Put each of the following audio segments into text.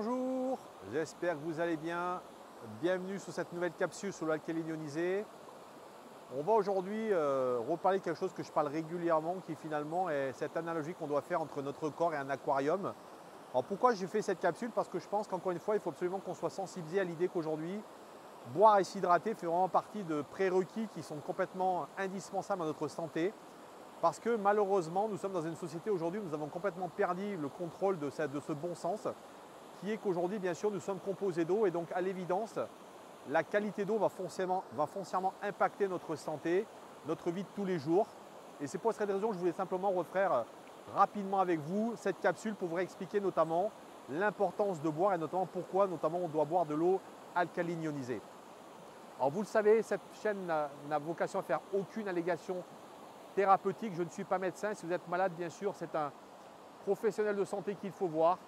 Bonjour, j'espère que vous allez bien. Bienvenue sur cette nouvelle capsule sur l'alcaline ionisée. On va aujourd'hui reparler de quelque chose que je parle régulièrement, qui finalement est cette analogie qu'on doit faire entre notre corps et un aquarium. Alors pourquoi j'ai fait cette capsule? Parce que je pense qu'encore une fois, il faut absolument qu'on soit sensibilisé à l'idée qu'aujourd'hui, boire et s'hydrater fait vraiment partie de prérequis qui sont complètement indispensables à notre santé. Parce que malheureusement, nous sommes dans une société aujourd'hui où nous avons complètement perdu le contrôle de ce bon sens, qui est qu'aujourd'hui, bien sûr, nous sommes composés d'eau et donc à l'évidence, la qualité d'eau va foncièrement impacter notre santé, notre vie de tous les jours. Et c'est pour cette raison que je voulais simplement refaire rapidement avec vous cette capsule pour vous expliquer notamment l'importance de boire et notamment pourquoi on doit boire de l'eau alcaline ionisée. Alors vous le savez, cette chaîne n'a vocation à faire aucune allégation thérapeutique. Je ne suis pas médecin. Si vous êtes malade, bien sûr, c'est un professionnel de santé qu'il faut voir.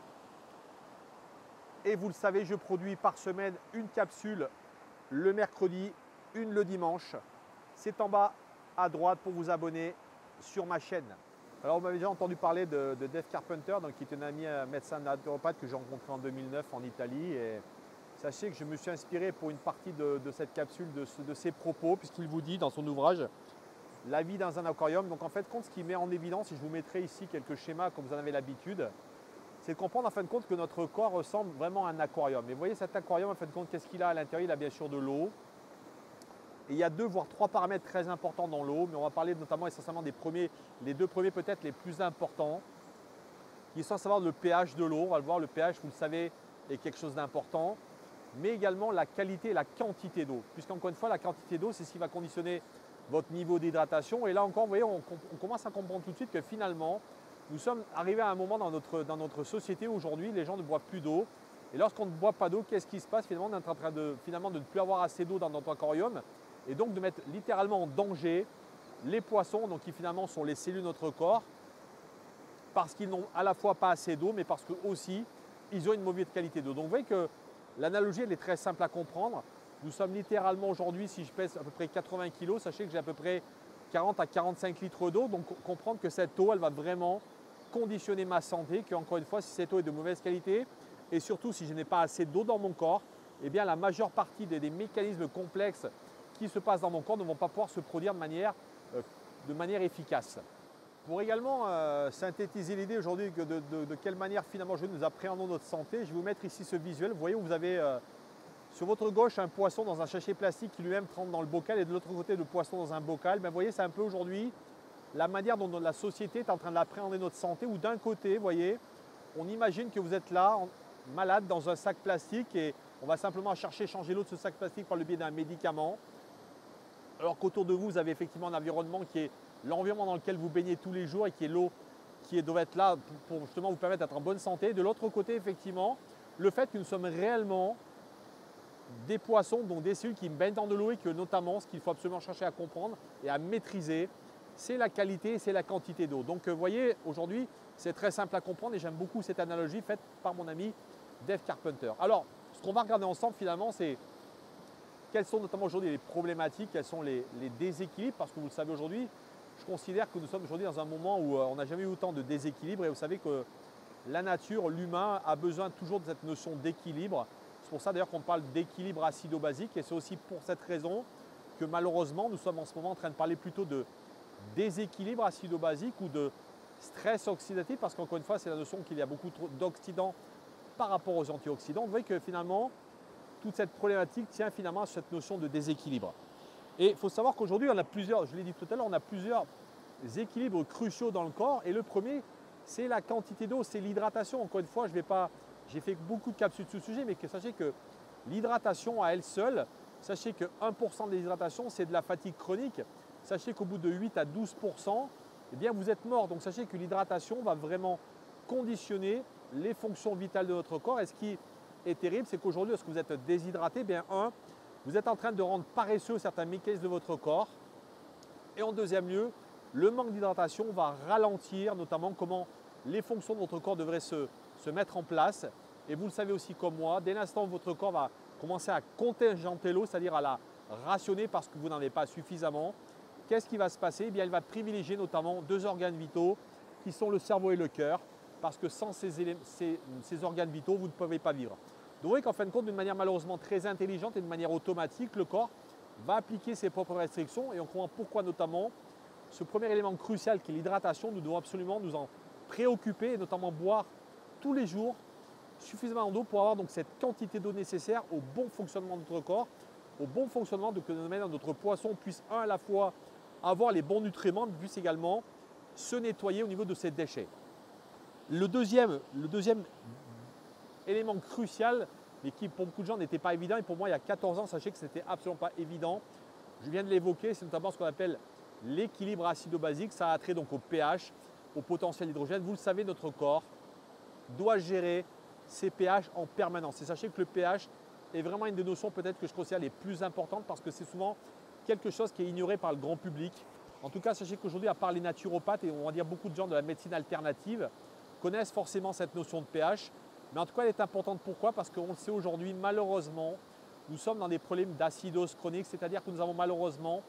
Et vous le savez, je produis par semaine une capsule le mercredi, une le dimanche. C'est en bas à droite pour vous abonner sur ma chaîne. Alors, vous m'avez déjà entendu parler de Dave Carpenter, donc, qui est un ami médecin naturopathe que j'ai rencontré en 2009 en Italie. Et sachez que je me suis inspiré pour une partie de cette capsule de ses propos, puisqu'il vous dit dans son ouvrage « La vie dans un aquarium ». Donc en fait, ce qu'il met en évidence, et je vous mettrai ici quelques schémas comme vous en avez l'habitude, c'est de comprendre en fin de compte que notre corps ressemble vraiment à un aquarium. Et vous voyez cet aquarium, en fin de compte, qu'est-ce qu'il a à l'intérieur? Il a bien sûr de l'eau. Et il y a 2 voire 3 paramètres très importants dans l'eau, mais on va parler notamment essentiellement les 2 premiers peut-être les plus importants, qui sont à savoir le pH de l'eau. On va le voir, le pH, vous le savez, est quelque chose d'important, mais également la qualité et la quantité d'eau. Puisqu'encore une fois, la quantité d'eau, c'est ce qui va conditionner votre niveau d'hydratation. Et là encore, vous voyez, on commence à comprendre tout de suite que finalement, nous sommes arrivés à un moment dans notre société où aujourd'hui, les gens ne boivent plus d'eau. Et lorsqu'on ne boit pas d'eau, qu'est-ce qui se passe? Finalement, on est en train de ne plus avoir assez d'eau dans notre aquarium et donc de mettre littéralement en danger les poissons, donc qui finalement sont les cellules de notre corps, parce qu'ils n'ont à la fois pas assez d'eau, mais parce que aussi ils ont une mauvaise qualité d'eau. Donc vous voyez que l'analogie, elle est très simple à comprendre. Nous sommes littéralement aujourd'hui, si je pèse à peu près 80 kg, sachez que j'ai à peu près 40 à 45 litres d'eau. Donc comprendre que cette eau, elle va vraiment conditionner ma santé, que encore une fois, si cette eau est de mauvaise qualité, et surtout si je n'ai pas assez d'eau dans mon corps, eh bien la majeure partie des mécanismes complexes qui se passent dans mon corps ne vont pas pouvoir se produire de manière efficace. Pour également synthétiser l'idée aujourd'hui de quelle manière finalement nous appréhendons notre santé, je vais vous mettre ici ce visuel. Vous voyez où vous avez sur votre gauche un poisson dans un sachet plastique qui lui-même trempe dans le bocal et de l'autre côté le poisson dans un bocal. Vous voyez, c'est un peu aujourd'hui la manière dont la société est en train d'appréhender notre santé, où d'un côté, vous voyez, on imagine que vous êtes là, malade dans un sac plastique et on va simplement chercher à changer l'eau de ce sac plastique par le biais d'un médicament. Alors qu'autour de vous, vous avez effectivement un environnement qui est l'environnement dans lequel vous baignez tous les jours et qui est l'eau qui doit être là pour justement vous permettre d'être en bonne santé. De l'autre côté, effectivement, le fait que nous sommes réellement des poissons, donc des cellules qui baignent dans de l'eau et que notamment, ce qu'il faut absolument chercher à comprendre et à maîtriser, c'est la qualité, c'est la quantité d'eau. Donc vous voyez, aujourd'hui, c'est très simple à comprendre et j'aime beaucoup cette analogie faite par mon ami Dave Carpenter. Alors, ce qu'on va regarder ensemble finalement, c'est quelles sont notamment aujourd'hui les problématiques, quels sont les déséquilibres, parce que vous le savez aujourd'hui, je considère que nous sommes aujourd'hui dans un moment où on n'a jamais eu autant de déséquilibre et vous savez que la nature, l'humain a besoin toujours de cette notion d'équilibre. C'est pour ça d'ailleurs qu'on parle d'équilibre acido-basique et c'est aussi pour cette raison que malheureusement nous sommes en ce moment en train de parler plutôt de déséquilibre acido-basique ou de stress oxydatif parce qu'encore une fois c'est la notion qu'il y a beaucoup d'oxydants par rapport aux antioxydants. Vous voyez que finalement toute cette problématique tient finalement à cette notion de déséquilibre. Et il faut savoir qu'aujourd'hui on a plusieurs, je l'ai dit tout à l'heure, on a plusieurs équilibres cruciaux dans le corps et le premier c'est la quantité d'eau, c'est l'hydratation. Encore une fois, j'ai fait beaucoup de capsules sur ce sujet, mais sachez que l'hydratation à elle seule, sachez que 1% de l'hydratation, c'est de la fatigue chronique. Sachez qu'au bout de 8 à 12%, eh bien, vous êtes mort. Donc sachez que l'hydratation va vraiment conditionner les fonctions vitales de notre corps. Et ce qui est terrible, c'est qu'aujourd'hui, lorsque vous êtes déshydraté, eh bien, vous êtes en train de rendre paresseux certains mécanismes de votre corps. Et en deuxième lieu, le manque d'hydratation va ralentir notamment comment les fonctions de votre corps devraient se mettre en place. Et vous le savez aussi comme moi, dès l'instant où votre corps va commencer à contingenter l'eau, c'est-à-dire à la rationner parce que vous n'en avez pas suffisamment, qu'est-ce qui va se passer? Eh bien, il va privilégier notamment 2 organes vitaux qui sont le cerveau et le cœur. parce que sans ces organes vitaux, vous ne pouvez pas vivre. Donc vous voyez qu'en fin de compte, d'une manière malheureusement très intelligente et de manière automatique, le corps va appliquer ses propres restrictions et on comprend pourquoi notamment ce premier élément crucial qui est l'hydratation, nous devons absolument nous en préoccuper et notamment boire tous les jours suffisamment d'eau pour avoir donc cette quantité d'eau nécessaire au bon fonctionnement de notre corps, au bon fonctionnement de que notre poisson puisse à la fois avoir les bons nutriments, mais puisse également se nettoyer au niveau de ses déchets. Le deuxième élément crucial, mais qui pour beaucoup de gens n'était pas évident, et pour moi il y a 14 ans, sachez que ce n'était absolument pas évident, je viens de l'évoquer, c'est notamment ce qu'on appelle l'équilibre acido-basique. Ça a trait donc au pH, au potentiel d'hydrogène. Vous le savez, notre corps doit gérer ses pH en permanence. Et sachez que le pH est vraiment une des notions peut-être que je considère les plus importantes parce que c'est souvent quelque chose qui est ignoré par le grand public. En tout cas, sachez qu'aujourd'hui, à part les naturopathes et on va dire beaucoup de gens de la médecine alternative connaissent forcément cette notion de pH. Mais en tout cas, elle est importante. Pourquoi? Parce qu'on le sait aujourd'hui, malheureusement, nous sommes dans des problèmes d'acidose chronique, c'est-à-dire que nous avons malheureusement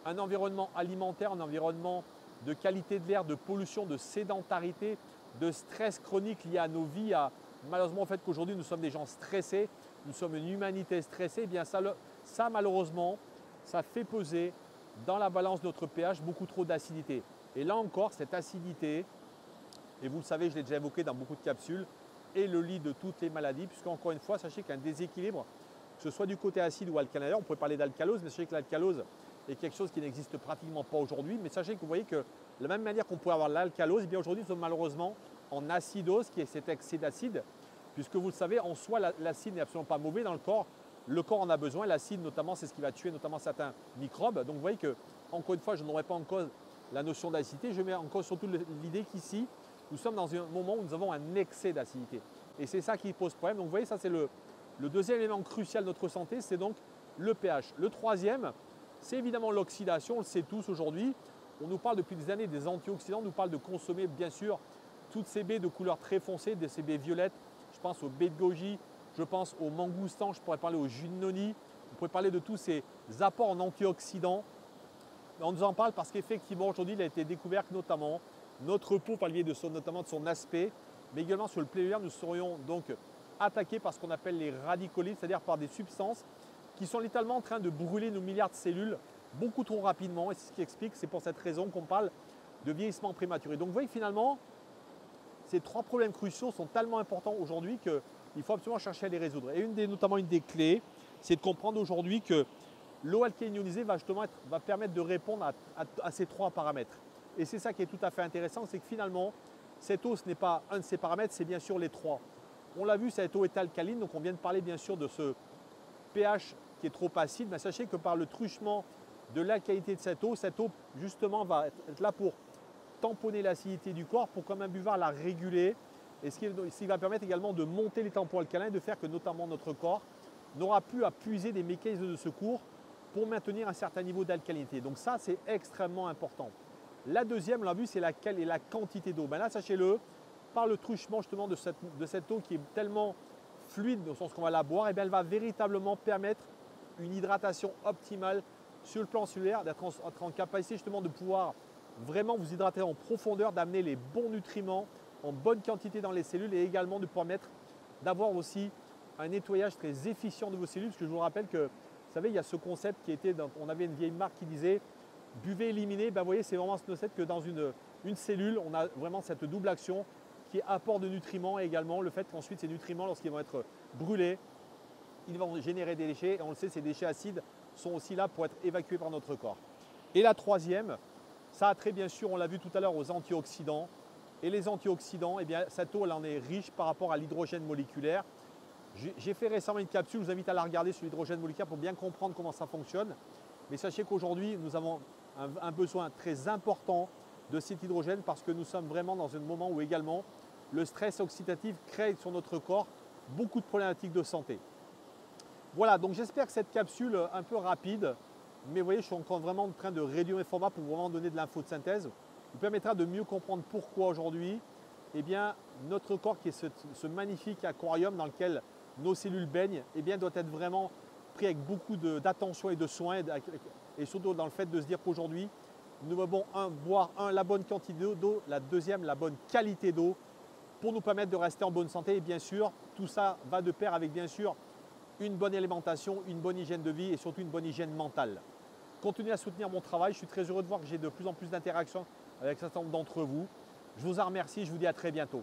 un environnement alimentaire, un environnement de qualité de l'air, de pollution, de sédentarité, de stress chronique lié à nos vies, malheureusement au fait qu'aujourd'hui nous sommes des gens stressés, nous sommes une humanité stressée, eh bien ça malheureusement, ça fait peser dans la balance de notre pH beaucoup trop d'acidité. Et là encore, cette acidité, et vous le savez, je l'ai déjà évoqué dans beaucoup de capsules, est le lit de toutes les maladies, puisque encore une fois, sachez qu'un déséquilibre, que ce soit du côté acide ou alcalin, on pourrait parler d'alcalose, mais sachez que l'alcalose est quelque chose qui n'existe pratiquement pas aujourd'hui. Mais sachez que vous voyez que de la même manière qu'on pourrait avoir l'alcalose, eh bien aujourd'hui nous sommes malheureusement en acidose, qui est cet excès d'acide, puisque vous le savez, en soi, l'acide n'est absolument pas mauvais dans le corps. Le corps en a besoin. L'acide, notamment, c'est ce qui va tuer notamment certains microbes. Donc vous voyez que, encore une fois, je ne remets pas en cause la notion d'acidité. Je mets en cause surtout l'idée qu'ici, nous sommes dans un moment où nous avons un excès d'acidité. Et c'est ça qui pose problème. Donc vous voyez, ça c'est le deuxième élément crucial de notre santé, c'est donc le pH. Le troisième, c'est évidemment l'oxydation. On le sait tous aujourd'hui. On nous parle depuis des années des antioxydants. On nous parle de consommer, bien sûr, toutes ces baies de couleur très foncée, ces baies violettes. Je pense aux baies de goji, je pense aux mangoustans, je pourrais parler aux jus de noni. On pourrait parler de tous ces apports en antioxydants. On nous en parle parce qu'effectivement, aujourd'hui, il a été découvert que notamment notre peau, par le biais notamment de son aspect, mais également sur le pluviométrie, nous serions donc attaqués par ce qu'on appelle les radicolites, c'est-à-dire par des substances qui sont littéralement en train de brûler nos milliards de cellules beaucoup trop rapidement. Et c'est ce qui explique, c'est pour cette raison qu'on parle de vieillissement prématuré. Donc vous voyez finalement, ces trois problèmes cruciaux sont tellement importants aujourd'hui qu'il faut absolument chercher à les résoudre. Et notamment une des clés, c'est de comprendre aujourd'hui que l'eau alcaline ionisée va justement permettre de répondre à ces trois paramètres. Et c'est ça qui est tout à fait intéressant, c'est que finalement, cette eau, ce n'est pas un de ces paramètres, c'est bien sûr les trois. On l'a vu, cette eau est alcaline, donc on vient de parler bien sûr de ce pH qui est trop acide, mais sachez que par le truchement de la qualité de cette eau justement va être là pour tamponner l'acidité du corps, pour comme un buvard la réguler, et ce qui va permettre également de monter les tampons alcalins et de faire que notamment notre corps n'aura plus à puiser des mécanismes de secours pour maintenir un certain niveau d'alcalinité. Donc ça, c'est extrêmement important. La deuxième, on l'a vu, c'est la quantité d'eau. Ben là, sachez-le, par le truchement justement de cette eau qui est tellement fluide, au sens qu'on va la boire, et bien elle va véritablement permettre une hydratation optimale sur le plan cellulaire, d'être en capacité justement de pouvoir vraiment vous hydrater en profondeur, d'amener les bons nutriments en bonne quantité dans les cellules et également de permettre d'avoir aussi un nettoyage très efficient de vos cellules. Parce que je vous rappelle que, vous savez, il y a ce concept qui était, on avait une vieille marque qui disait buvez, éliminez. Ben, vous voyez, c'est vraiment ce concept que dans une cellule, on a vraiment cette double action qui est apport de nutriments et également le fait qu'ensuite ces nutriments, lorsqu'ils vont être brûlés, ils vont générer des déchets. Et on le sait, ces déchets acides sont aussi là pour être évacués par notre corps. Et la troisième, ça a trait bien sûr, on l'a vu tout à l'heure, aux antioxydants. Et les antioxydants, eh bien, cette eau, elle en est riche par rapport à l'hydrogène moléculaire. J'ai fait récemment une capsule, je vous invite à la regarder sur l'hydrogène moléculaire pour bien comprendre comment ça fonctionne. Mais sachez qu'aujourd'hui, nous avons un besoin très important de cet hydrogène parce que nous sommes vraiment dans un moment où également le stress oxydatif crée sur notre corps beaucoup de problématiques de santé. Voilà, donc j'espère que cette capsule un peu rapide, mais vous voyez, je suis encore vraiment en train de réduire mes formats pour vraiment donner de l'info de synthèse, vous permettra de mieux comprendre pourquoi aujourd'hui, eh bien, notre corps qui est ce magnifique aquarium dans lequel nos cellules baignent, eh bien, doit être vraiment pris avec beaucoup d'attention et de soins, et surtout dans le fait de se dire qu'aujourd'hui, nous devons boire la bonne quantité d'eau, la deuxième, la bonne qualité d'eau, pour nous permettre de rester en bonne santé. Et bien sûr, tout ça va de pair avec bien sûr une bonne alimentation, une bonne hygiène de vie et surtout une bonne hygiène mentale. Continuez à soutenir mon travail. Je suis très heureux de voir que j'ai de plus en plus d'interactions avec un certain nombre d'entre vous. Je vous en remercie. Je vous dis à très bientôt.